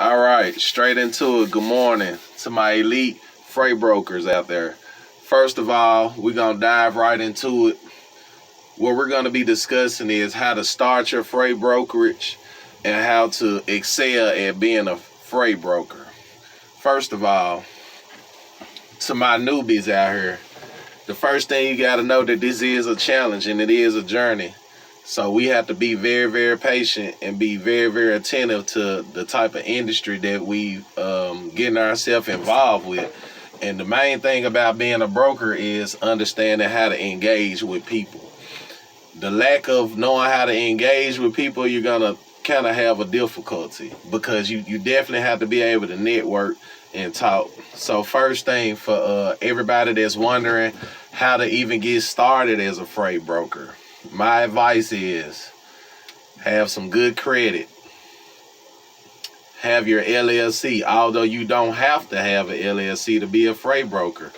All right, straight into it. Good morning to my elite freight brokers out there. First of all, we're going to dive right into it. What we're going to be discussing is how to start your freight brokerage and how to excel at being a freight broker. First of all, to my newbies out here, the first thing you got to know that this is a challenge and it is a journey. So we have to be very, very patient and be very, very attentive to the type of industry that we getting ourselves involved with. And the main thing about being a broker is understanding how to engage with people. The lack of knowing how to engage with people, you're gonna kind of have a difficulty because you definitely have to be able to network and talk. So first thing for everybody that's wondering how to even get started as a freight broker, my advice is have some good credit. Have your LLC, although you don't have to have an LLC to be a freight broker.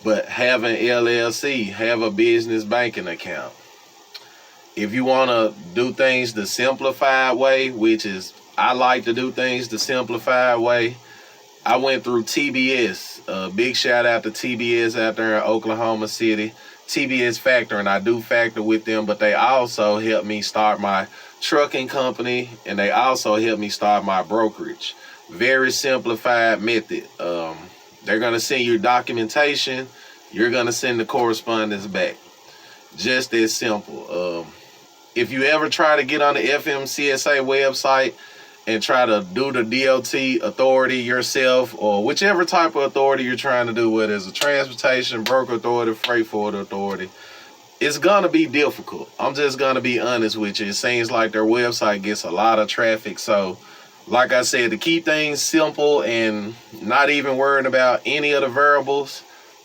But have an LLC, have a business banking account. If you want to do things the simplified way, which is I like to do things the simplified way, I went through TBS. Big shout out to TBS out there in Oklahoma City. TBS Factor, and I do factor with them, but they also helped me start my trucking company, and they also helped me start my brokerage. Very simplified method. They're going to send you documentation. You're going to send the correspondence back. Just as simple. If you ever try to get on the FMCSA website and try to do the DOT authority yourself, or whichever type of authority you're trying to do, whether it's a transportation, broker authority, freight forwarder authority, it's gonna be difficult. I'm just gonna be honest with you. It seems like their website gets a lot of traffic. So like I said, to keep things simple and not even worrying about any of the variables,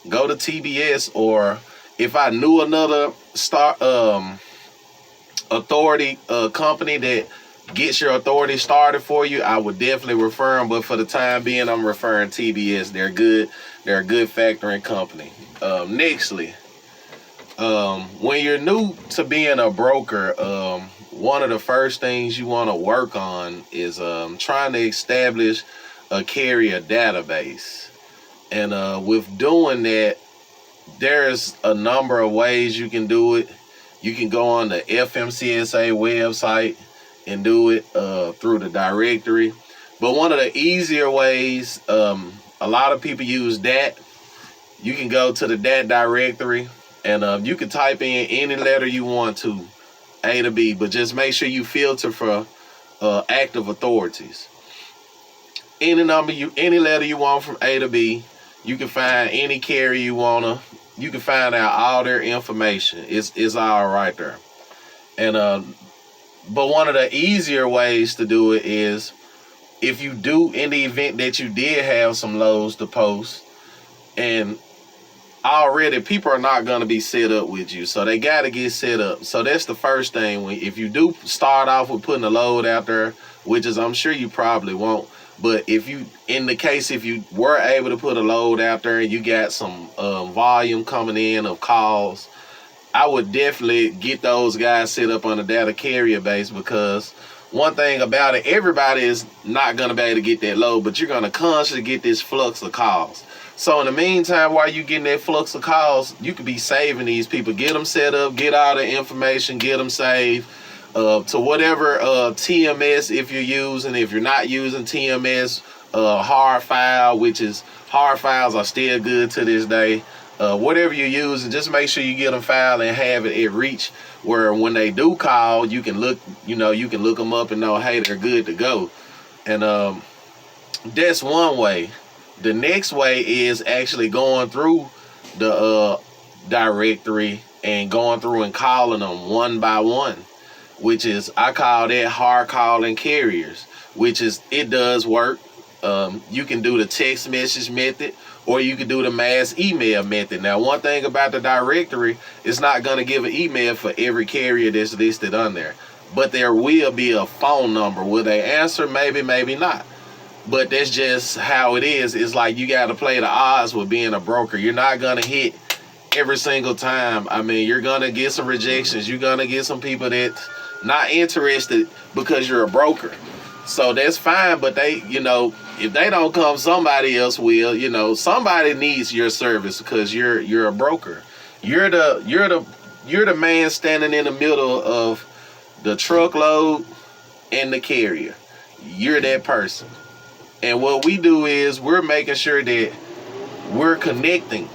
go to TBS. Or if I knew another authority company that gets your authority started for you, I would definitely refer them. But for the time being, I'm referring TBS. They're good. They're a good factoring company. Nextly, when you're new to being a broker, one of the first things you want to work on is trying to establish a carrier database. And with doing that, there's a number of ways you can do it. You can go on the FMCSA website and do it through the directory. But one of the easier ways, a lot of people use DAT. You can go to the DAT directory and you can type in any letter you want to, A to B, but just make sure you filter for active authorities. Any letter you want from A to B, you can find any carrier you wanna. You can find out all their information. It's all right there. And but one of the easier ways to do it is, if you do, in the event that you did have some loads to post, and already people are not going to be set up with you, so they got to get set up. So that's the first thing. If you do start off with putting a load out there, which is I'm sure you probably won't, but if you were able to put a load out there and you got some volume coming in of calls, I would definitely get those guys set up on a data carrier base, because one thing about it, everybody is not going to be able to get that load, but you're going to constantly get this flux of calls. So in the meantime, while you're getting that flux of calls, you could be saving these people. Get them set up, get all the information, get them saved to whatever TMS if you're using. If you're not using TMS, hard file, which is hard files are still good to this day. Whatever you use, and just make sure you get them filed and have it at reach, where when they do call, you can look them up and know, hey, they're good to go. And that's one way. The next way is actually going through the directory and going through and calling them one by one, which is, I call that hard calling carriers, which is, it does work. You can do the text message method, or you can do the mass email method. Now, one thing about the directory, it's not going to give an email for every carrier that's listed on there, but there will be a phone number. Will they answer? Maybe, maybe not. But that's just how it is. It's like you got to play the odds with being a broker. You're not going to hit every single time. I mean, you're going to get some rejections. You're going to get some people that's not interested because you're a broker. So that's fine, but they, you know, if they don't come, somebody else will. You know, somebody needs your service because you're a broker. You're the man standing in the middle of the truckload and the carrier. You're that person. And what we do is we're making sure that we're connecting